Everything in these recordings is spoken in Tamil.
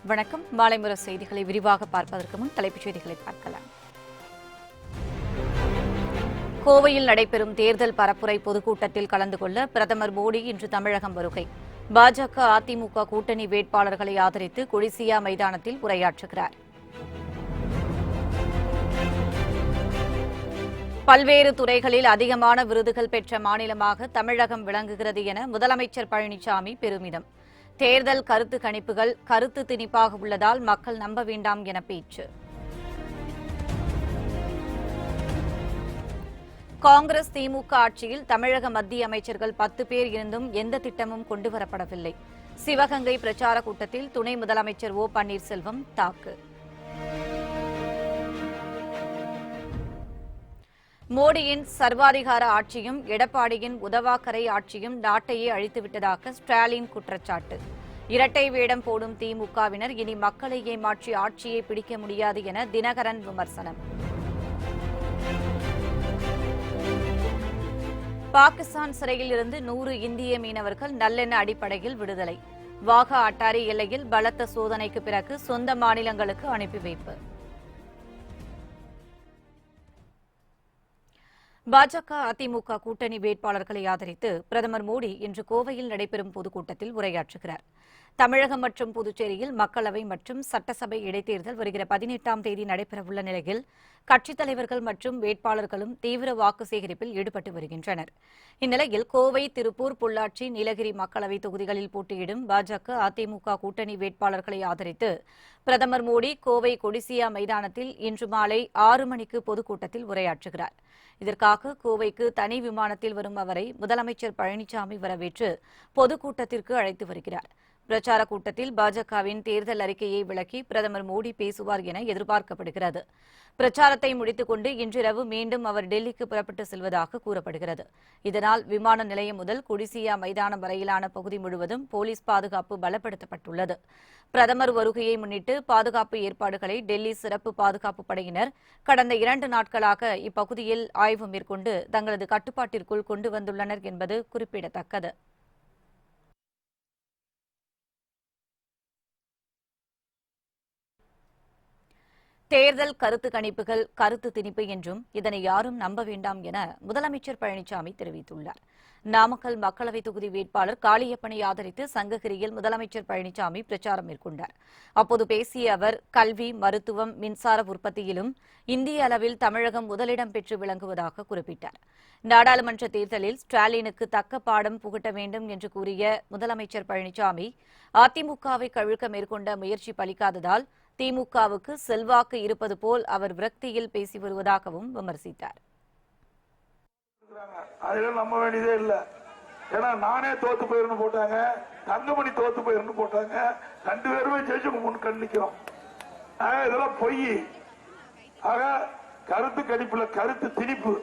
வணக்கம். மாலை முறை செய்திகளை விரிவாக பார்ப்பதற்கு முன் தலைப்புச் செய்திகளை பார்க்கலாம். கோவையில் நடைபெறும் தேர்தல் பரப்புரை பொதுக்கூட்டத்தில் கலந்து கொள்ள பிரதமர் மோடி இன்று தமிழகம் வருகை. பாஜக அதிமுக கூட்டணி வேட்பாளர்களை ஆதரித்து கொடிசியா மைதானத்தில் உரையாற்றுகிறார். பல்வேறு துறைகளில் அதிகமான விருதுகள் பெற்ற மாநிலமாக தமிழகம் விளங்குகிறது என முதலமைச்சர் பழனிசாமி பெருமிதம். தேர்தல் கருத்து கணிப்புகள் கருத்து திணிப்பாக உள்ளதால் மக்கள் நம்ப வேண்டாம் என பேச்சு. காங்கிரஸ் திமுக ஆட்சியில் தமிழக மத்திய அமைச்சர்கள் 10 பேர் இருந்தும் எந்த திட்டமும் கொண்டுவரப்படவில்லை. சிவகங்கை பிரச்சார கூட்டத்தில் துணை முதலமைச்சர் ஓ பன்னீர்செல்வம் தாக்கு. மோடியின் சர்வாதிகார ஆட்சியும் எடப்பாடியின் உதவாக்கரை ஆட்சியும் நாட்டையே அழித்துவிட்டதாக ஸ்டாலின் குற்றச்சாட்டு. இரட்டை வேடம் போடும் திமுகவினர் இனி மக்களை ஏமாற்றி ஆட்சியை பிடிக்க முடியாது என தினகரன் விமர்சனம். பாகிஸ்தான் சிறையில் இருந்து 100 இந்திய மீனவர்கள் நல்லெண்ண அடிப்படையில் விடுதலை. வாகா அட்டாரி எல்லையில் பலத்த சோதனைக்கு பிறகு சொந்த மாநிலங்களுக்கு அனுப்பி வைப்பு. பாஜக அதிமுக கூட்டணி வேட்பாளர்களை ஆதரித்து பிரதமர் மோடி இன்று கோவையில் நடைபெறும் பொதுக்கூட்டத்தில் உரையாற்றுகிறார். தமிழகம் மற்றும் புதுச்சேரியில் மக்களவை மற்றும் சட்டசபை இடைத்தேர்தல் வருகிற 18ஆம் தேதி நடைபெறவுள்ள நிலையில் கட்சித் தலைவர்கள் மற்றும் வேட்பாளர்களும் தீவிர வாக்கு சேகரிப்பில் ஈடுபட்டு வருகின்றனர். இந்நிலையில் கோவை, திருப்பூர், பொள்ளாச்சி, நீலகிரி மக்களவை தொகுதிகளில் போட்டியிடும் பாஜக அதிமுக கூட்டணி வேட்பாளர்களை ஆதரித்து பிரதமர் மோடி கோவை கொடிசியா மைதானத்தில் இன்று மாலை 6 மணிக்கு பொதுக்கூட்டத்தில் உரையாற்றுகிறார். இதற்காக கோவைக்கு தனி விமானத்தில் வரும் அவரை முதலமைச்சர் பழனிசாமி வரவேற்று பொதுக்கூட்டத்திற்கு அழைத்து வருகிறார். பிரச்சார கூட்டத்தில் பாஜகவின் தேர்தல் அறிக்கையை விளக்கி பிரதமர் மோடி பேசுவார் என எதிர்பார்க்கப்படுகிறது. பிரச்சாரத்தை முடித்துக் கொண்டு இன்றிரவு மீண்டும் அவர் டெல்லிக்கு புறப்பட்டு செல்வதாக கூறப்படுகிறது. இதனால் விமான நிலையம் முதல் கொடிசியா மைதானம் வரையிலான பகுதி முழுவதும் போலீஸ் பாதுகாப்பு பலப்படுத்தப்பட்டுள்ளது. பிரதமர் வருகையை முன்னிட்டு பாதுகாப்பு ஏற்பாடுகளை டெல்லி சிறப்பு பாதுகாப்பு படையினர் கடந்த 2 நாட்களாக இப்பகுதியில் ஆய்வு மேற்கொண்டு தங்களது கட்டுப்பாட்டிற்குள் கொண்டு வந்துள்ளனர் என்பது குறிப்பிடத்தக்கது. தேர்தல் கருத்து கணிப்புகள் கருத்து திணிப்பு என்றும் இதனை யாரும் நம்ப வேண்டாம் என முதலமைச்சர் பழனிசாமி தெரிவித்துள்ளார். நாமக்கல் மக்களவை தொகுதி வேட்பாளர் காளியப்பனை ஆதரித்து சங்ககிரியில் முதலமைச்சர் பழனிசாமி பிரச்சாரம் மேற்கொண்டார். அப்போது பேசிய அவர் கல்வி, மருத்துவம், மின்சார உற்பத்தியிலும் இந்திய அளவில் தமிழகம் முதலிடம் பெற்று விளங்குவதாக குறிப்பிட்டார். நாடாளுமன்ற தேர்தலில் ஸ்டாலினுக்கு தக்க பாடம் புகட்ட வேண்டும் என்று கூறிய முதலமைச்சர் பழனிசாமி அதிமுகவை கவிழ்க்க மேற்கொண்ட முயற்சி பலிக்காததால் திமுகவுக்கு செல்வாக்கு இருப்பது போல் அவர் விரக்தியில் பேசி வருவதாகவும் விமர்சித்தார். அதெல்லாம் நம்ப வேண்டியதே இல்ல. ஏன்னா நானே தோத்து போயிருந்து போட்டாங்க, தங்கமணி தோத்து போயிருந்து போட்டாங்க, 2 பேருமே ஜெயிச்சு முன் கண்டிக்கிறோம். இதெல்லாம் பொய். ஆக கருத்து கணிப்புல கருத்து திணிப்பு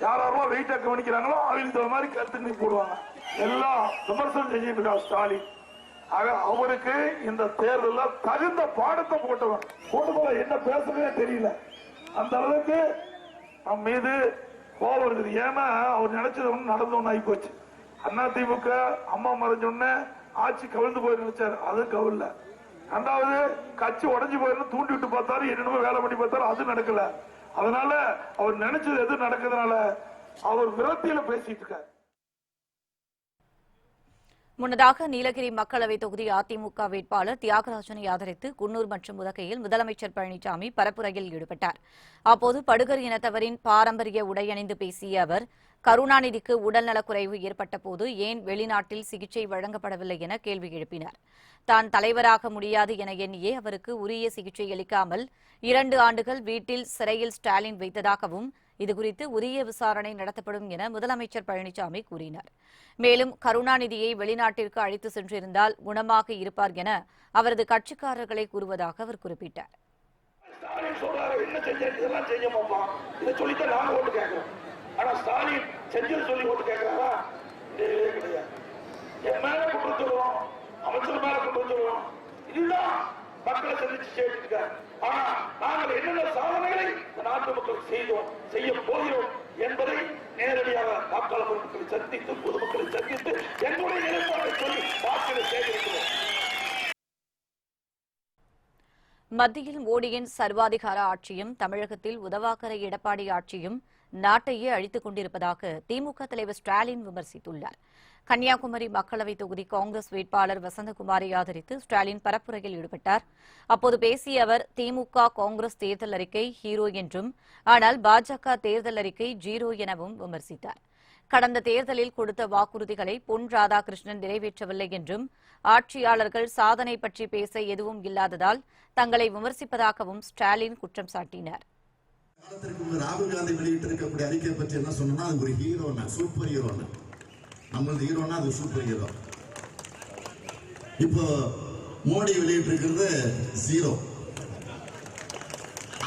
யாரெல்லாம் வெயிட்டா கவனிக்கிறாங்களோ அவங்களுக்கு தகுந்த மாதிரி கருத்து திணிப்பு போடுவாங்க. எல்லாம் விமர்சனம் செஞ்சுட்டு இருக்காங்க ஸ்டாலின். ஆக அவருக்கு இந்த தேர்தலில் தகுந்த பாடத்தை போட்டவன் போட்டு என்ன பேசுறதே தெரியல. அந்த அளவுக்கு நம் மீது கோபம் இருக்குது. ஏன்னா அவர் நினைச்சது ஒண்ணு நடந்து ஒண்ணு ஆகி போச்சு. அதிமுக அம்மா மறைஞ்சோடனே ஆட்சி கவிழ்ந்து போய் நினைச்சாரு, அது கவிழ்ல. 2வது கட்சி உடஞ்சி போயிருந்து தூண்டி விட்டு பார்த்தாரு, என்னென்னமோ வேலை பண்ணி பார்த்தாரு, அது நடக்கல. அதனால அவர் நினைச்சது எது நடக்கிறதுனால அவர் விரக்தியில பேசிட்டு இருக்காரு. முன்னதாக நீலகிரி மக்களவை தொகுதி அதிமுக வேட்பாளர் தியாகராஜனை ஆதரித்து குன்னூர் மற்றும் உதகையில் முதலமைச்சர் பழனிசாமி பரப்புரையில் ஈடுபட்டார். அப்போது படுகர் இனத்தவரின் பாரம்பரிய உடை அணிந்து பேசிய அவர் கருணாநிதிக்கு உடல்நலக்குறைவு ஏற்பட்ட போது ஏன் வெளிநாட்டில் சிகிச்சை வழங்கப்படவில்லை என கேள்வி எழுப்பினார். தான் தலைவராக முடியாது என எண்ணியே அவருக்கு உரிய சிகிச்சை அளிக்காமல் 2 ஆண்டுகள் வீட்டில் சிறையில் ஸ்டாலின் வைத்ததாகவும் இதுகுறித்து உரிய விசாரணை நடத்தப்படும் என முதலமைச்சர் பழனிசாமி கூறினார். மேலும் கருணாநிதியை வெளிநாட்டிற்கு அழைத்து சென்றிருந்தால் குணமாக இருப்பார் என அவரது கட்சிக்காரர்களை கூறுவதாக அவர் குறிப்பிட்டார். மக்களை சந்திச்சு சேர்த்திருக்கார். ஆனா நாங்கள் என்னென்ன சாதனைகளை நாட்டு மக்கள் செய்தோம், செய்ய போகிறோம் என்பதை நேரடியாக வாக்காளர் மக்களை சந்தித்து பொதுமக்களை சந்தித்து எங்களுடைய நிலைப்பாட்டை சொல்லி வாக்குகளை சேகரிக்கிறோம். மத்தியில் மோடியின் சர்வாதிகார ஆட்சியும் தமிழகத்தில் உதவாக்கரை எடப்பாடி ஆட்சியும் நாட்டையே அழித்துக் கொண்டிருப்பதாக திமுக தலைவர் ஸ்டாலின் விமர்சித்துள்ளார். கன்னியாகுமரி மக்களவைத் தொகுதி காங்கிரஸ் வேட்பாளர் வசந்தகுமாரை ஆதரித்து ஸ்டாலின் பரப்புரையில் ஈடுபட்டார். அப்போது பேசிய அவர், திமுக காங்கிரஸ் தேர்தல் அறிக்கை ஹீரோ என்றும், ஆனால் பாஜக தேர்தல் அறிக்கை ஜீரோ எனவும் விமர்சித்தார். கடந்த தேர்தலில் கொடுத்த வாக்குறுதிகளை பொன் ராதாகிருஷ்ணன் நிறைவேற்றவில்லை என்றும், ஆட்சியாளர்கள் சாதனை பற்றி பேச எதுவும் இல்லாததால் தங்களை விமர்சிப்பதாகவும் ஸ்டாலின் குற்றம் சாட்டினார். ராகுல் காந்தி வெளியிட்டிருக்கக்கூடிய அறிக்கை பற்றி என்ன சொன்னா, அது ஒரு ஹீரோனா, சூப்பர் ஹீரோனா, நம்மளது ஹீரோனா அது சூப்பர் ஹீரோ. இப்போ மோடி வெளியிட்டிருக்கிறது ஜீரோ.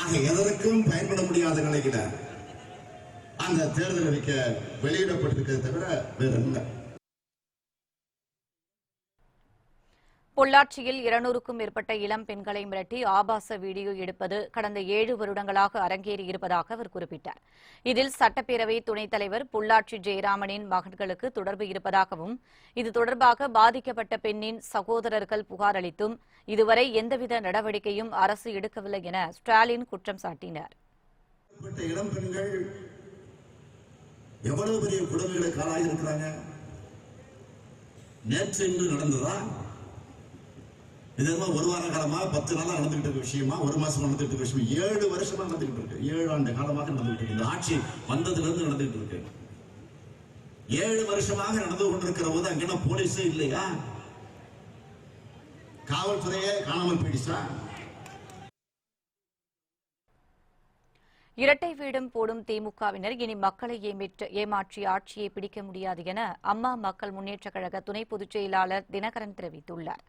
ஆக எதற்கும் பயன்பட முடியாத நிலையில அந்த தேர்தல் அறிக்கை வெளியிடப்பட்டிருக்கிறத தவிர வேற இல்லை. பொள்ளாச்சியில் 200க்கும் மேற்பட்ட இளம் பெண்களை மிரட்டி ஆபாச வீடியோ எடுப்பது கடந்த 7 வருடங்களாக அரங்கேறியிருப்பதாக அவர் குறிப்பிட்டார். இதில் சட்டப்பேரவை துணைத் தலைவர் பொள்ளாச்சி ஜெயராமனின் மகன்களுக்கு தொடர்பு இருப்பதாகவும், இது தொடர்பாக பாதிக்கப்பட்ட பெண்ணின் சகோதரர்கள் புகார் அளித்தும் இதுவரை எந்தவித நடவடிக்கையும் அரசு எடுக்கவில்லை என ஸ்டாலின் குற்றம் சாட்டினார். இளம் பெண்கள் எவ்வளவு பெரிய கொடுமைகளுக்கு ஆளாயிருக்கிறாங்க. நேற்று இன்று நடந்ததா? இது ஒரு வார காலமா 10 நாளா நடந்துகிட்டு இருக்க விஷயமா, ஒரு மாசம் நடந்துகிட்டு இருக்க விஷயம் 7 வருஷமா நடந்துகிட்டு இருக்கு. 7 ஆண்டு காலமாக நடந்துகிட்டு இருக்கு. இந்த ஆட்சி வந்ததுல இருந்து நடந்துகிட்டு இருக்கு. 7 வருஷமாக நடந்து கொண்டிருக்கிற போது அங்கே போலீஸே இல்லையா? காவல்துறையே காணாமல் போயிடுச்சா? இரட்டை வேடம் போடும் திமுகவினர் இனி மக்களை ஏமாற்றி ஆட்சியை பிடிக்க முடியாது என அம்மா மக்கள் முன்னேற்றக் கழக துணை பொதுச் செயலாளர் தினகரன் தெரிவித்துள்ளார்.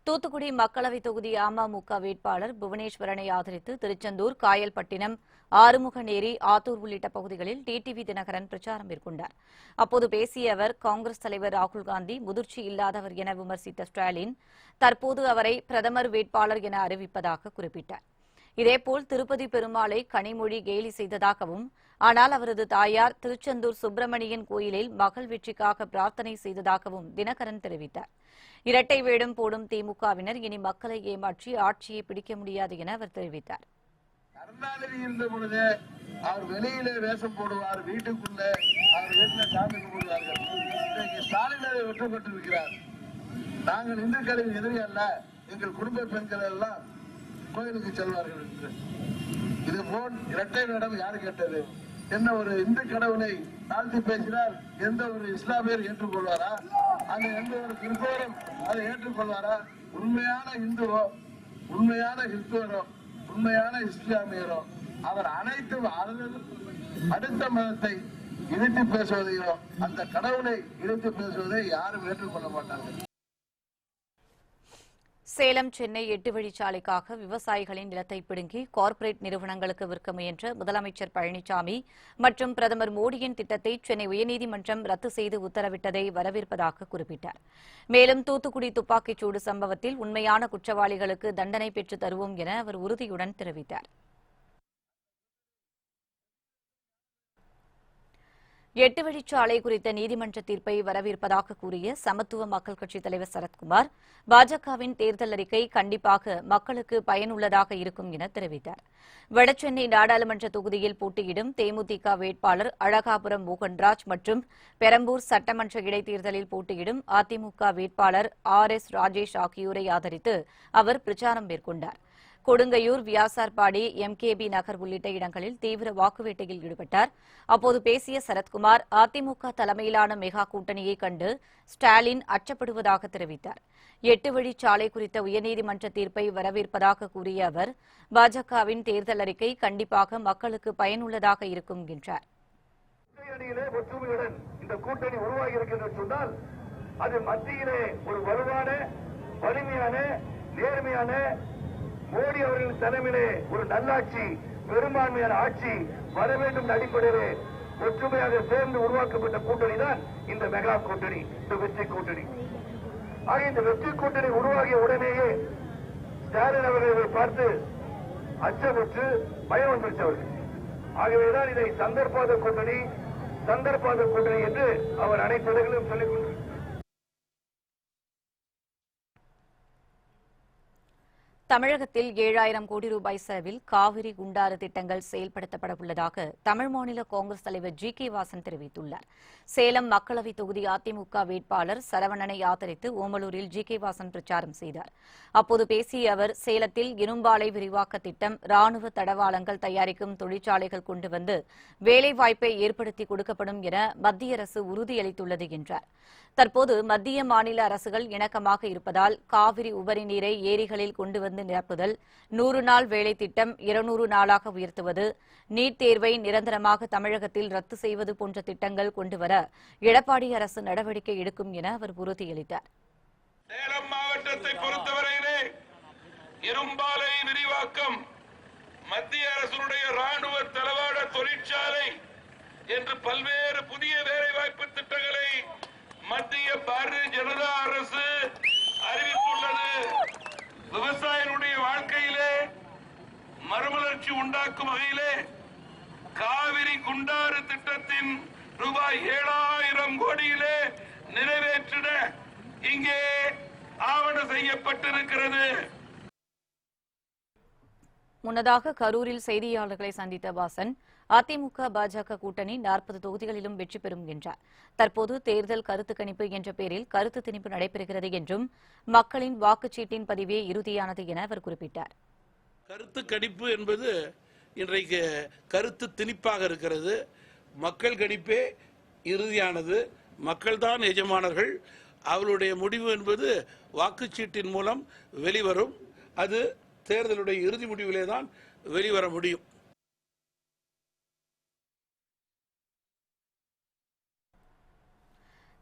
தூத்துக்குடி மக்களவைத் தொகுதி அமமுக வேட்பாளர் புவனேஸ்வரனை ஆதரித்து திருச்செந்தூர், காயல்பட்டினம், ஆறுமுகநேரி, ஆத்தூர் உள்ளிட்ட பகுதிகளில் டிடிவி தினகரன் பிரச்சாரம் மேற்கொண்டார். அப்போது பேசிய அவர், காங்கிரஸ் தலைவர் ராகுல் காந்தி முதிர்ச்சி இல்லாதவர் என விமர்சித்த ஸ்டாலின் தற்போது அவரை பிரதமர் வேட்பாளர் என அறிவிப்பதாக குறிப்பிட்டார். இதேபோல் திருப்பதி பெருமாளை கனிமொழி கேலி செய்ததாகவும், ஆனால் அவரது தாயார் திருச்செந்தூர் சுப்பிரமணியன் கோயிலில் மகள் வெற்றிக்காக பிரார்த்தனை செய்ததாகவும் தினகரன் தெரிவித்தார். இரட்டை வேடம் போடும் திமுகவினர் இனி மக்களை ஏமாற்றி ஆட்சியை பிடிக்க முடியாது என அவர் தெரிவித்தார். கருணாநிதி இருந்த பொழுது அவர் வெளியிலே வேஷம் போடுவார், வீட்டுக்குள்ள அவர் வீட்டில் சாமி கும்பிடுவார்கள். இன்றைக்கு ஸ்டாலின் அதை வெற்றி பெற்றிருக்கிறார். நாங்கள் இந்துக்களின் எதிரி அல்ல, எங்கள் குடும்ப பெண்கள் எல்லாம் கோயிலுக்கு செல்வார்கள் என்று. இது போல் இரட்டை வேடம் யாரு கேட்டது? என்ன ஒரு இந்து கடவுளை தாழ்த்தி பேசினால் எந்த ஒரு இஸ்லாமியர் ஏற்றுக்கொள்வாரா? அந்த எந்த ஒரு கிறிஸ்தவரும் அதை ஏற்றுக்கொள்வாரா? உண்மையான இந்துவோ, உண்மையான கிறிஸ்துவரோ, உண்மையான இஸ்லாமியரோ அவர் அனைத்து அடுத்த மதத்தை இணைத்து பேசுவதையோ, அந்த கடவுளை இணைத்து பேசுவதை யாரும் ஏற்றுக்கொள்ள மாட்டார்கள். சேலம் சென்னை 8 வழிச்சாலைக்காக விவசாயிகளின் நிலத்தை பிடுங்கி கார்ப்பரேட் நிறுவனங்களுக்கு விற்க முயன்ற முதலமைச்சர் பழனிசாமி மற்றும் பிரதமர் மோடியின் திட்டத்தை சென்னை உயர்நீதிமன்றம் ரத்து செய்து உத்தரவிட்டதை வரவேற்பதாக குறிப்பிட்டார். மேலும் தூத்துக்குடி துப்பாக்கிச்சூடு சம்பவத்தில் உண்மையான குற்றவாளிகளுக்கு தண்டனை பெற்று தருவோம் என அவர் உறுதியுடன் தெரிவித்தார். 8 வழிச்சாலை குறித்த நீதிமன்ற தீர்ப்பை வரவேற்பதாக கூறிய சமத்துவ மக்கள் கட்சித் தலைவர் சரத்குமார், பாஜகவின் தேர்தல் அறிக்கை கண்டிப்பாக மக்களுக்கு பயனுள்ளதாக இருக்கும் என தெரிவித்தார். வடசென்னை நாடாளுமன்ற தொகுதியில் போட்டியிடும் தேமுதிக வேட்பாளர் அழகாபுரம் மோகன்ராஜ் மற்றும் பெரம்பூர் சட்டமன்ற இடைத்தேர்தலில் போட்டியிடும் அதிமுக வேட்பாளர் RS ராஜேஷ் ஆகியோரை ஆதரித்து அவர் பிரச்சாரம் மேற்கொண்டார். கொடுங்கையூர், வியாசார்பாடி, MKB நகர் உள்ளிட்ட இடங்களில் தீவிர வாக்குவேட்டையில் ஈடுபட்டார். அப்போது பேசிய சரத்குமார், அதிமுக தலைமையிலான மெகா கூட்டணியை கண்டு ஸ்டாலின் அச்சப்படுவதாக தெரிவித்தார். 8 வழிச்சாலை குறித்த உயர்நீதிமன்ற தீர்ப்பை வரவேற்பதாக கூறிய அவர், பாஜகவின் தேர்தல் அறிக்கை கண்டிப்பாக மக்களுக்கு பயனுள்ளதாக இருக்கும் என்றார். இந்த கூட்டணி உருவாகி இருக்கின்றது சொன்னால் அது மத்தியிலே ஒரு வலுவான, வலிமையான, நேர்மையான மோடி அவர்களின் தலைமையிலே ஒரு நல்லாட்சி, பெரும்பான்மையான ஆட்சி வர வேண்டும் அடிப்படையிலே ஒற்றுமையாக சேர்ந்து உருவாக்கப்பட்ட கூட்டணி தான் இந்த மெகா கூட்டணி, இந்த வெற்றி கூட்டணி. ஆக இந்த வெற்றி கூட்டணி உருவாகிய உடனேயே ஸ்டாலின் அவர்களை பார்த்து அச்சமுற்று பயம் வந்துவிட்டவர்கள். ஆகவேதான் இதை சந்தர்ப்பாத கூட்டணி என்று அவர் அனைத்து இடங்களிலும் சொல்லிக் கொண்டிருக்கிறார். தமிழகத்தில் 7,000 கோடி ரூபாய் செலவில் காவிரி குண்டாறு திட்டங்கள் செயல்படுத்தப்பட உள்ளதாக தமிழ் மாநில காங்கிரஸ் தலைவர் ஜி.கே. வாசன் தெரிவித்துள்ளார். சேலம் மக்களவைத் தொகுதி அதிமுக வேட்பாளர் சரவணனை ஆதரித்து ஓமலூரில் ஜி.கே. வாசன் பிரச்சாரம் செய்தார். அப்போது பேசிய அவர், சேலத்தில் இரும்பாலை விரிவாக்க திட்டம், ராணுவ தடவாளங்கள் தயாரிக்கும் தொழிற்சாலைகள் கொண்டு வந்து வேலைவாய்ப்பை ஏற்படுத்தி கொடுக்கப்படும் என மத்திய அரசு உறுதியளித்துள்ளது என்றார். தற்போது மத்திய மாநில அரசுகள் இணக்கமாக இருப்பதால் காவிரி உபரி நீரை ஏரிகளில் கொண்டு வந்து நிரப்புதல், 100 நாள் வேலை திட்டம் 200 நாளாக உயர்த்துவது, நீட் தேர்வை நிரந்தரமாக தமிழகத்தில் ரத்து செய்வது போன்ற திட்டங்கள் கொண்டுவர எடப்பாடி அரசு நடவடிக்கை எடுக்கும் என அவர் உறுதியளித்தார். சேலம் மாவட்டத்தை பொறுத்தவரையிலே இரும்பாலை விரிவாக்கம், மத்திய அரசுடைய ராணுவ தளவாட தொழிற்சாலை என்று பல்வேறு புதிய வேலைவாய்ப்பு திட்டங்களை மத்திய பாரதிய ஜனதா அரசு அறிவித்துள்ளது. விவசாயிகளுடைய வாழ்க்கையிலே மறுமலர்ச்சி உண்டாக்கும் வகையிலே காவிரி குண்டாறு திட்டத்தின் ரூபாய் 7,000 கோடியிலே நிறைவேற்றிட இங்கே ஆவணம் செய்யப்பட்டிருக்கிறது. முன்னதாக கரூரில் செய்தியாளர்களை சந்தித்த வாசன், அதிமுக பாஜக கூட்டணி 40 தொகுதிகளிலும் வெற்றி பெறும் என்றார். தற்போது தேர்தல் கருத்து கணிப்பு என்ற பெயரில் கருத்து திணிப்பு நடைபெறுகிறது என்றும் மக்களின் வாக்குச்சீட்டின் பதிவே இறுதியானது என அவர் குறிப்பிட்டார். கருத்து கணிப்பு என்பது இன்றைக்கு கருத்து திணிப்பாக இருக்கிறது. மக்கள் கணிப்பே இறுதியானது. மக்கள்தான் எஜமானர்கள். அவருடைய முடிவு என்பது வாக்குச்சீட்டின் மூலம் வெளிவரும். அது தேர்தலுடைய இறுதி முடிவிலே தான் வெளிவர முடியும்.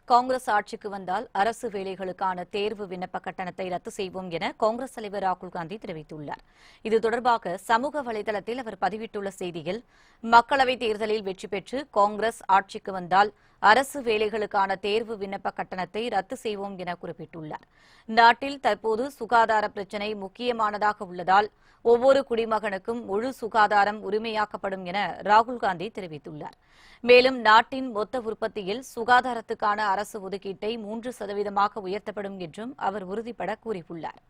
காங்கிரஸ் ஆட்சிக்கு வந்தால் அரசு வேலைகளுக்கான தேர்வு விண்ணப்ப கட்டணத்தை ரத்து செய்வோம் என காங்கிரஸ் தலைவர் ராகுல் காந்தி தெரிவித்துள்ளார். இது தொடர்பாக சமூக வலைதளத்தில் அவர் பதிவிட்டுள்ள செய்தியில், மக்களவைத் தேர்தலில் வெற்றி பெற்று காங்கிரஸ் ஆட்சிக்கு வந்தால் அரசு வேலைகளுக்கான தேர்வு விண்ணப்ப கட்டணத்தை ரத்து செய்வோம் என குறிப்பிட்டுள்ளார். நாட்டில் தற்போது சுகாதார பிரச்சினை முக்கியமானதாக உள்ளதால் ஒவ்வொரு குடிமகனுக்கும் முழு சுகாதாரம் உரிமையாக்கப்படும் என ராகுல் காந்தி தெரிவித்துள்ளார். மேலும் நாட்டின் மொத்த உற்பத்தியில் சுகாதாரத்துக்கான அரசு ஒதுக்கீட்டை 3% உயர்த்தப்படும் என்றும் அவர் உறுதிபட கூறியுள்ளார்.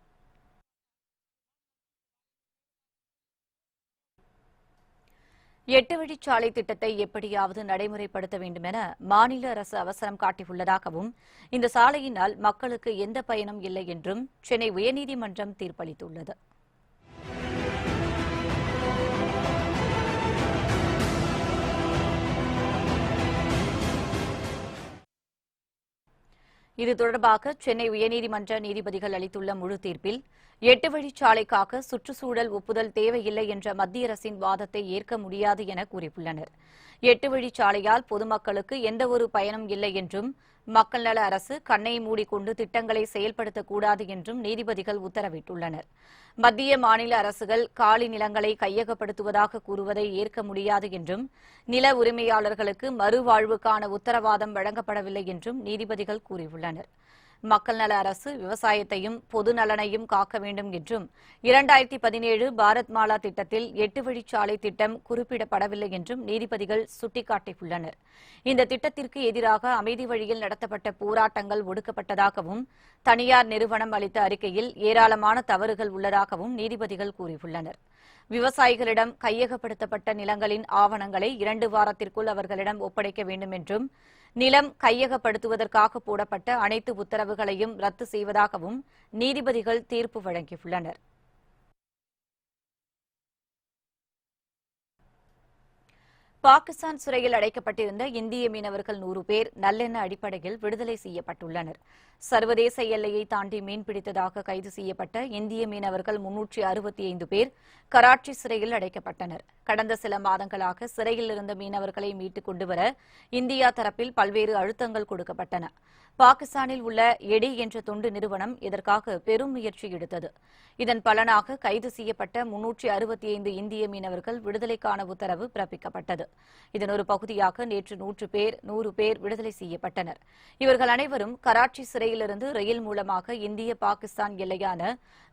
எட்டு வழிச்சாலை திட்டத்தை எப்படியாவது நடைமுறைப்படுத்த வேண்டும் என மாநில அரசு அவசரம் காட்டியுள்ளதாகவும், இந்த சாலையினால் மக்களுக்கு எந்த பயனும் இல்லை என்றும் சென்னை உயர்நீதிமன்றம் தீர்ப்பளித்துள்ளது. இது தொடர்பாக சென்னை உயர்நீதிமன்ற நீதிபதிகள் அளித்துள்ள முழு தீர்ப்பில், 8 வழிச்சாலைக்காக சுற்றுச்சூழல் ஒப்புதல் தேவையில்லை என்ற மத்திய அரசின் வாதத்தை ஏற்க முடியாது என கூறியுள்ளனர். 8 வழிச்சாலையால் பொதுமக்களுக்கு எந்தவொரு பயனும் இல்லை என்றும், மக்கள் நல அரசு கண்ணை மூடிக்கொண்டு திட்டங்களை செயல்படுத்தக்கூடாது என்றும் நீதிபதிகள் உத்தரவிட்டுள்ளனர். மத்திய மாநில அரசுகள் காலி நிலங்களை கையகப்படுத்துவதாக கூறுவதை ஏற்க முடியாது என்றும், நில உரிமையாளர்களுக்கு மறுவாழ்வுக்கான உத்தரவாதம் வழங்கப்படவில்லை என்றும் நீதிபதிகள் கூறியுள்ளனர். மக்கள் நல அரசு விவசாயத்தையும் பொது நலனையும் காக்க வேண்டும் என்றும், 2017 பாரத் மாலா திட்டத்தில் 8 வழிச்சாலை திட்டம் குறிப்பிடப்படவில்லை என்றும் நீதிபதிகள் சுட்டிக்காட்டியுள்ளனர். இந்த திட்டத்திற்கு எதிராக அமைதி வழியில் நடத்தப்பட்ட போராட்டங்கள் ஒடுக்கப்பட்டதாகவும், தனியார் நிறுவனம் அளித்த அறிக்கையில் ஏராளமான தவறுகள் உள்ளதாகவும் நீதிபதிகள் கூறியுள்ளனர். விவசாயிகளிடம் கையகப்படுத்தப்பட்ட நிலங்களின் ஆவணங்களை 2 வாரத்திற்குள் அவர்களிடம் ஒப்படைக்க வேண்டும் என்றும், நிலம் கையகப்படுத்துவதற்காக போடப்பட்ட அனைத்து உத்தரவுகளையும் ரத்து செய்வதாகவும் நீதிபதிகள் தீர்ப்பு வழங்கியுள்ளனர். பாகிஸ்தான் சிறையில் அடைக்கப்பட்டிருந்த இந்திய மீனவர்கள் 100 பேர் நல்லெண்ண அடிப்படையில் விடுதலை செய்யப்பட்டுள்ளனர். சர்வதேச எல்லையை தாண்டி மீன்பிடித்ததாக கைது செய்யப்பட்ட இந்திய மீனவர்கள் 365 பேர் கராச்சி சிறையில் அடைக்கப்பட்டனர். கடந்த சில மாதங்களாக சிறையில் இருந்த மீனவர்களை மீட்டுக் கொண்டுவர இந்தியா தரப்பில் பல்வேறு அழுத்தங்கள் கொடுக்கப்பட்டன. பாகிஸ்தானில் உள்ள எடி என்ற தொண்டு நிறுவனம் இதற்காக பெரும் முயற்சி எடுத்தது. இதன் பலனாக கைது செய்யப்பட்ட 365 இந்திய மீனவர்கள் விடுதலைக்கான உத்தரவு பிறப்பிக்கப்பட்டது. இதன் ஒரு பகுதியாக நேற்று 100 பேர் விடுதலை செய்யப்பட்டனர். இவர்கள் அனைவரும் கராச்சி சிறையிலிருந்து ரயில் மூலமாக இந்திய பாகிஸ்தான் எல்லையான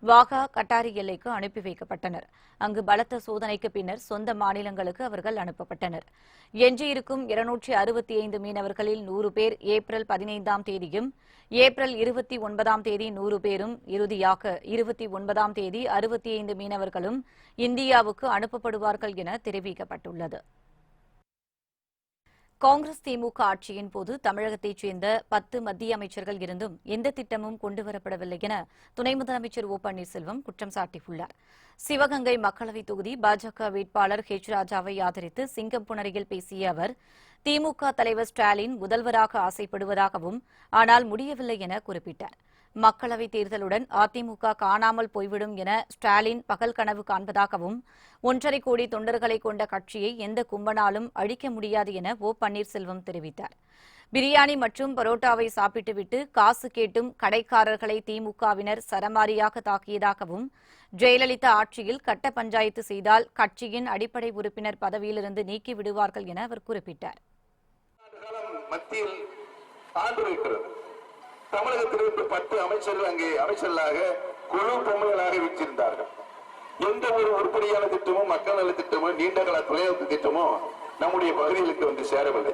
வாகா கட்டாரி எல்லைக்கு அனுப்பி வைக்கப்பட்டனர். அங்கு பலத்த சோதனைக்கு பின்னர் சொந்த மாநிலங்களுக்கு அவர்கள் அனுப்பப்பட்டனர். எஞ்சியிருக்கும் 265 மீனவர்களில் 100 பேர் ஏப்ரல் 15ஆம் தேதியும் ஏப்ரல் 29ஆம் தேதி 100 பேரும் இறுதியாக 29ஆம் தேதி 65 மீனவர்களும் இந்தியாவுக்கு அனுப்பப்படுவார்கள் என தெரிவிக்கப்பட்டுள்ளது. காங்கிரஸ் திமுக ஆட்சியின் போது தமிழகத்தைச் சேர்ந்த 10 மத்திய அமைச்சர்கள் இருந்தும் எந்த திட்டமும் கொண்டுவரப்படவில்லை என துணை முதலமைச்சர் ஓ பன்னீர்செல்வம் குற்றம் சாட்டியுள்ளார். சிவகங்கை மக்களவைத் தொகுதி பாஜக வேட்பாளர் ஹெச் ராஜாவை ஆதரித்து சிங்கம்புணரியில் பேசிய அவர், திமுக தலைவர் ஸ்டாலின் முதல்வராக ஆசைப்படுவதாகவும் ஆனால் முடியவில்லை என குறிப்பிட்டார். மக்களவைத் தேர்தலுடன் அதிமுக காணாமல் போய்விடும் என ஸ்டாலின் பகல் கனவு காண்பதாகவும் 1.5 கோடி தொண்டர்களை கொண்ட கட்சியை எந்த கும்பனாலும் அழிக்க முடியாது என ஓ பன்னீர்செல்வம் தெரிவித்தார். பிரியாணி மற்றும் பரோட்டாவை சாப்பிட்டுவிட்டு காசு கேட்டும் கடைக்காரர்களை திமுகவினர் சரமாரியாக தாக்கியதாகவும், ஜெயலலிதா ஆட்சியில் கட்ட பஞ்சாயத்து செய்தால் கட்சியின் அடிப்படை உறுப்பினர் பதவியிலிருந்து நீக்கி விடுவார்கள் என அவர் குறிப்பிட்டார். மத்தியில் ஆண்டு வைக்கிறது. தமிழகத்திலிருந்து 10 அமைச்சர்கள் அங்கே அமைச்சர்களாக குழு பொம்மைகளாக வீற்றிருந்தார்கள். எந்த ஒரு உருப்படியான திட்டமும் மக்கள் நல திட்டமும் நீண்டகால தொலைநோக்கு திட்டமும் நம்முடைய பகுதிகளுக்கு வந்து சேரவில்லை.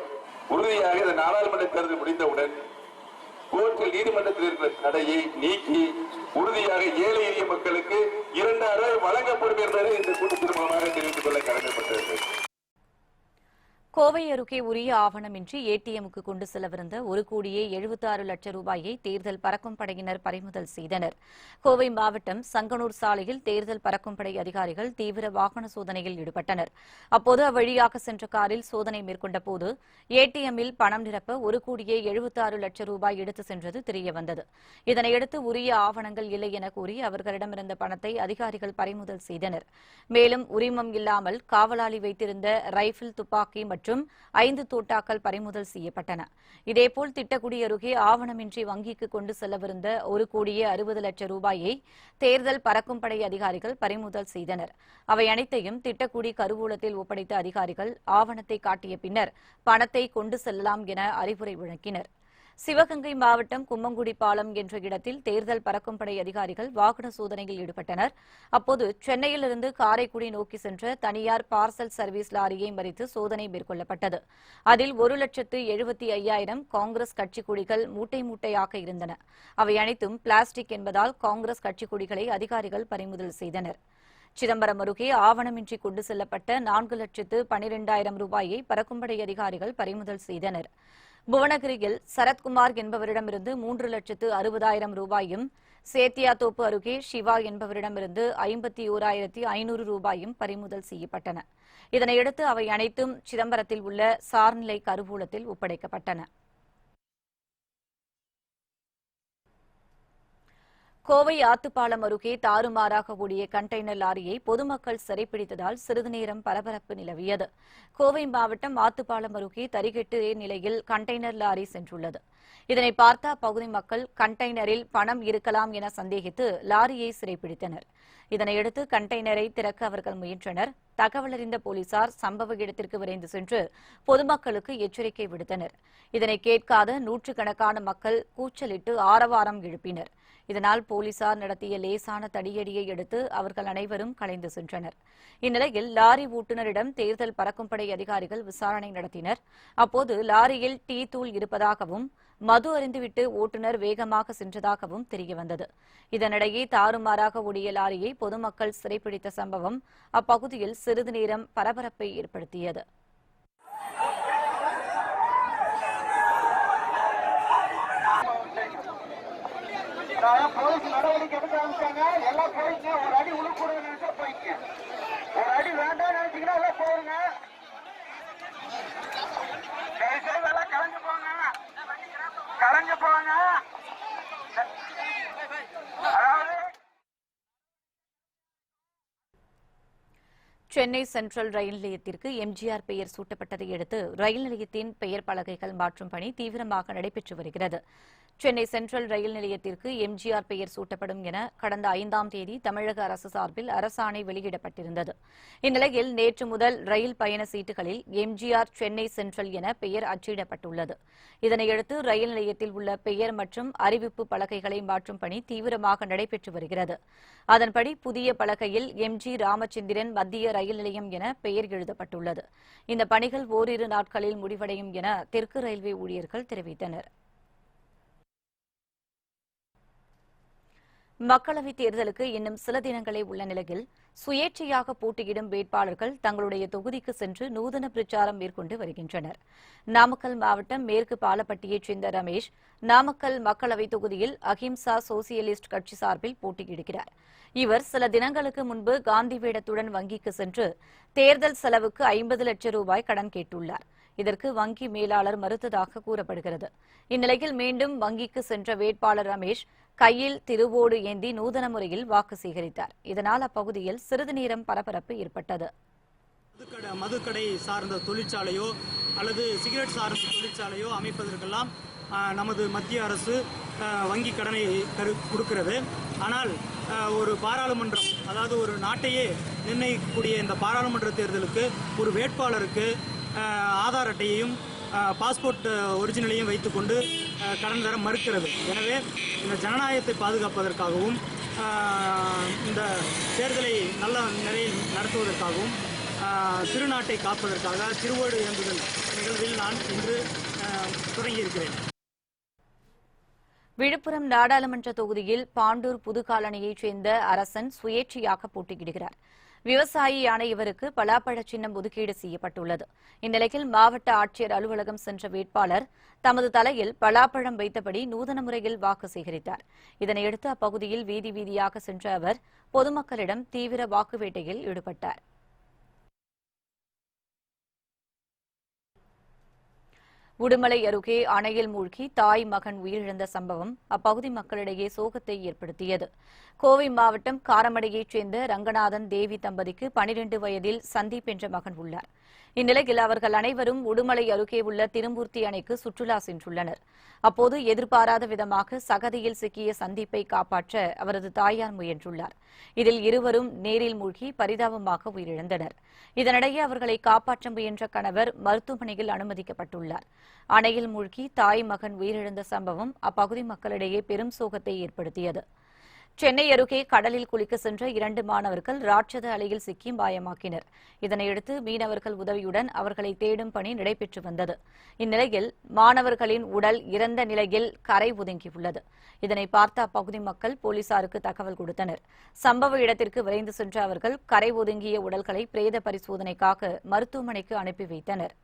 உறுதியாக இந்த நாடாளுமன்ற தேர்தல் முடிந்தவுடன் கோர்ட்டில் நீதிமன்றத்தில் இருக்கிற தடையை நீக்கி உறுதியாக ஏழை எளிய மக்களுக்கு 2000 ரூபாய் வழங்கப்படும் என்பதை இந்த கூட்டத்தின் மூலமாக தெரிவித்துக் கொள்ள கடமைப்பட்டது. கோவை அருகே உரிய ஆவணமின்றி ஏடிஎம்முக்கு கொண்டு செல்லவிருந்த 1,76,00,000 ரூபாயை தேர்தல் பறக்கும் படையினர் பறிமுதல் செய்தனர். கோவை மாவட்டம் சங்கனூர் சாலையில் தேர்தல் பறக்கும் படை அதிகாரிகள் தீவிர வாகன சோதனையில் ஈடுபட்டனர். அப்போது அவ்வழியாக சென்ற காரில் சோதனை மேற்கொண்ட போது ஏடிஎம்மில் பணம் நிரப்ப 1,76,00,000 ரூபாய் எடுத்து சென்றது தெரியவந்தது. இதனையடுத்து உரிய ஆவணங்கள் இல்லை என கூறி அவர்களிடமிருந்த பணத்தை அதிகாரிகள் பறிமுதல் செய்தனர். மேலும் உரிமம் இல்லாமல் காவலாளி வைத்திருந்த ரைபிள், துப்பாக்கி மற்றும் 5 தோட்டாக்கள் பறிமுதல் செய்யப்பட்டன. இதேபோல் திட்டக்குடி அருகே ஆவணமின்றி வங்கிக்கு கொண்டு செல்லவிருந்த 1,60,00,000 ரூபாயை தேர்தல் பறக்கும் படை அதிகாரிகள் பறிமுதல் செய்தனர். அவை அனைத்தையும் திட்டக்குடி கருவூலத்தில் ஒப்படைத்த அதிகாரிகள் ஆவணத்தை காட்டிய பின்னர் பணத்தை கொண்டு செல்லலாம் என அறிவுரை வழங்கினர். சிவகங்கை மாவட்டம் கும்மங்குடி பாலம் என்ற இடத்தில் தேர்தல் பறக்கும் படை அதிகாரிகள் வாகன சோதனையில் ஈடுபட்டனர். அப்போது சென்னையிலிருந்து காரைக்குடி நோக்கி சென்ற தனியார் பார்சல் சர்வீஸ் லாரியை மறித்து சோதனை மேற்கொள்ளப்பட்டது. அதில் 1,75,000 காங்கிரஸ் கட்சி கொடிகள் மூட்டை மூட்டையாக இருந்தன. அவை அனைத்தும் பிளாஸ்டிக் என்பதால் காங்கிரஸ் கட்சி கொடிகளை அதிகாரிகள் பறிமுதல் செய்தனர். சிதம்பரம் அருகே ஆவணமின்றி கொண்டு செல்லப்பட்ட 4,12,000 ரூபாயை பறக்கும்படை அதிகாரிகள் பறிமுதல் செய்தனர். புவனகிரியில் சரத்குமார் என்பவரிடமிருந்து 3,60,000 ரூபாயும், சேத்தியாத்தோப்பு அருகே சிவா என்பவரிடமிருந்து 51,500 ரூபாயும் பறிமுதல் செய்யப்பட்டன. இதனையடுத்து அவை அனைத்தும் சிதம்பரத்தில் உள்ள சார்நிலை கருவூலத்தில் ஒப்படைக்கப்பட்டன. கோவை ஆத்துப்பாலம் அருகே தாறுமாறாக ஓடிய கண்டெய்னர் லாரியை பொதுமக்கள் சிறைப்பிடித்ததால் சிறிது நேரம் பரபரப்பு நிலவியது. கோவை மாவட்டம் ஆத்துப்பாலம் அருகே தறிகெட்டு நிலையில் கண்டெய்னர் லாரி சென்றுள்ளது. இதனை பார்த்த அப்பகுதி மக்கள் கண்டெய்னரில் பணம் இருக்கலாம் என சந்தேகித்து லாரியை சிறைப்பிடித்தனர். இதனையடுத்து கண்டெய்னரை திறக்க அவர்கள் முயன்றனர். தகவலறிந்த போலீசார் சம்பவ இடத்திற்கு விரைந்து சென்று பொதுமக்களுக்கு எச்சரிக்கை விடுத்தனர். இதனை கேட்காத நூற்றுக்கணக்கான மக்கள் கூச்சலிட்டு ஆரவாரம் எழுப்பினர். இதனால் போலீசார் நடத்திய லேசான தடியடியை அடுத்து அவர்கள் அனைவரும் கலைந்து சென்றனர். இந்நிலையில் லாரி ஓட்டுநரிடம் தேர்தல் பறக்கும் படை அதிகாரிகள் விசாரணை நடத்தினர். அப்போது லாரியில் டீ தூள் இருப்பதாகவும் மது அருந்திவிட்டு ஓட்டுநர் வேகமாக சென்றதாகவும் தெரியவந்தது. இதனிடையே தாறுமாறாக ஓடிய லாரியை பொதுமக்கள் சிறைப்பிடித்த சம்பவம் அப்பகுதியில் சிறிது நேரம் பரபரப்பை ஏற்படுத்தியது. போலீஸ் நடவடிக்கை எடுக்க ஆரம்பிச்சாங்க. எல்லாம் போயிங்க. ஒரு அடி உழுக்கூட நினைச்சா போயிங்க. ஒரு அடி வேண்டாம் நினைச்சீங்கன்னா எல்லாம் போயிருங்க. எல்லாம் கலைஞ்சு போங்க, கலைஞ்சு போங்க. அதாவது சென்னை சென்ட்ரல் ரயில் நிலையத்திற்கு எம்ஜிஆர் பெயர் சூட்டப்பட்டதை அடுத்து ரயில் நிலையத்தின் பெயர் பலகைகள் மாற்றும் பணி தீவிரமாக நடைபெற்று வருகிறது. சென்னை சென்ட்ரல் ரயில் நிலையத்திற்கு எம்ஜிஆர் பெயர் சூட்டப்படும் என கடந்த 5ஆம் தேதி தமிழக அரசு சார்பில் அரசாணை வெளியிடப்பட்டிருந்தது. இந்நிலையில் நேற்று முதல் ரயில் பயண சீட்டுகளில் எம்ஜிஆர் சென்னை சென்ட்ரல் என பெயர் அச்சிடப்பட்டுள்ளது. இதனையடுத்து ரயில் நிலையத்தில் உள்ள பெயர் மற்றும் அறிவிப்பு பலகைகளை மாற்றும் பணி தீவிரமாக நடைபெற்று வருகிறது. அதன்படி புதிய பலகையில் எம்ஜி ராமச்சந்திரன் மத்திய ரயில் நிலையம் என பெயர் எழுதப்பட்டுள்ளது. இந்த பணிகள் ஓரிரு நாட்களில் முடிவடையும் என தெற்கு ரயில்வே ஊழியர்கள் தெரிவித்தனர். மக்களவைத் தேர்தலுக்கு இன்னும் சில தினங்களே உள்ள நிலையில் சுயேட்சையாக போட்டியிடும் வேட்பாளர்கள் தங்களுடைய தொகுதிக்கு சென்று நூதன பிரச்சாரம் மேற்கொண்டு வருகின்றனர். நாமக்கல் மாவட்டம் மேற்கு பாலப்பட்டியைச் சேர்ந்த ரமேஷ் நாமக்கல் மக்களவைத் தொகுதியில் அஹிம்சா சோசியலிஸ்ட் கட்சி சார்பில் போட்டியிடுகிறார். இவர் சில தினங்களுக்கு முன்பு காந்தி வேடத்துடன் வங்கிக்கு சென்று தேர்தல் செலவுக்கு 50 லட்சம் ரூபாய் கடன் கேட்டுள்ளார். இதற்கு வங்கி மேலாளர் மறுத்ததாக கூறப்படுகிறது. இந்நிலையில் மீண்டும் வங்கிக்கு சென்ற வேட்பாளர் ரமேஷ் கையில் திருவோடு ஏந்தி நூதன முறையில் வாக்கு சேகரித்தார். இதனால் அப்பகுதியில் சிறிது நேரம் பரபரப்பு ஏற்பட்டது. மதுக்கடை சார்ந்த தொழிற்சாலையோ அல்லது சிகரெட் சார்ந்த தொழிற்சாலையோ அமைப்பதற்கெல்லாம் நமது மத்திய அரசு வங்கி கடனை கொடுக்கிறது. ஆனால் ஒரு பாராளுமன்றம், அதாவது ஒரு நாட்டையே நிர்ணயிக்கக்கூடிய இந்த பாராளுமன்ற தேர்தலுக்கு ஒரு வேட்பாளருக்கு ஆதார் அட்டையையும் பாஸ்போர்ட் ஒரிஜினலையும் வைத்துக்கொண்டு கடன் தர மறுக்கிறது. எனவே இந்த ஜனநாயகத்தை பாதுகாப்பதற்காகவும் இந்த தேர்தலை நல்ல நிலையில் நடத்துவதற்காகவும் திருநாட்டை காப்பதற்காக திருவோடு ஏந்துதல் நிகழ்வில் நான் இன்று தொடங்கியிருக்கிறேன். விழுப்புரம் நாடாளுமன்ற தொகுதியில் பாண்டூர் புதுக்காலனியைச் சேர்ந்த அரசன் சுயேட்சையாக போட்டியிடுகிறார். விவசாயியான இவருக்கு பலாப்பழ சின்னம் ஒதுக்கீடு செய்யப்பட்டுள்ளது. இந்நிலையில் மாவட்ட ஆட்சியர் அலுவலகம் சென்ற வேட்பாளர் தமது தலையில் பலாப்பழம் வைத்தபடி நூதன முறையில் வாக்கு சேகரித்தார். இதனையடுத்து அப்பகுதியில் வீதி வீதியாக சென்ற அவர் பொதுமக்களிடம் தீவிர வாக்கு வேட்டையில் ஈடுபட்டார். உடுமலை அருகே அணையில் மூழ்கி தாய் மகன் உயிரிழந்த சம்பவம் அப்பகுதி மக்களிடையே சோகத்தை ஏற்படுத்தியது. கோவை மாவட்டம் காரமடையைச் சேர்ந்த ரங்கநாதன் தேவி தம்பதிக்கு 12 வயதில் சந்தீப் என்ற மகன் உள்ளார். இந்நிலையில் அவர்கள் அனைவரும் உடுமலை அருகே உள்ள திருமூர்த்தி அணைக்கு சுற்றுலா சென்றுள்ளனர். அப்போது எதிர்பாராத விதமாக சகதியில் சிக்கிய சந்தீப்பை காப்பாற்ற அவரது தாயார் முயன்றுள்ளார். இதில் இருவரும் நீரில் மூழ்கி பரிதாபமாக உயிரிழந்தனர். இதனிடையே அவர்களை காப்பாற்ற முயன்ற கணவர் மருத்துவமனையில் அனுமதிக்கப்பட்டுள்ளார். அணையில் மூழ்கி தாய் மகன் உயிரிழந்த சம்பவம் அப்பகுதி மக்களிடையே பெரும் சோகத்தை ஏற்படுத்தியது. சென்னை அருகே கடலில் குளிக்க சென்ற 2 மாணவர்கள் ராட்சத அலையில் சிக்கி மாயமாக்கினர். இதனையடுத்து மீனவர்கள் உதவியுடன் அவர்களை தேடும் பணி நடைபெற்று வந்தது. இந்நிலையில் மாணவர்களின் உடல் இறந்த நிலையில் கரை ஒதுங்கியுள்ளது. இதனை பார்த்த அப்பகுதி மக்கள் போலீசாருக்கு தகவல் கொடுத்தனர். சம்பவ இடத்திற்கு விரைந்து சென்ற அவர்கள் கரை ஒதுங்கிய உடல்களை பிரேத பரிசோதனைக்காக மருத்துவமனைக்கு அனுப்பி வைத்தனர்.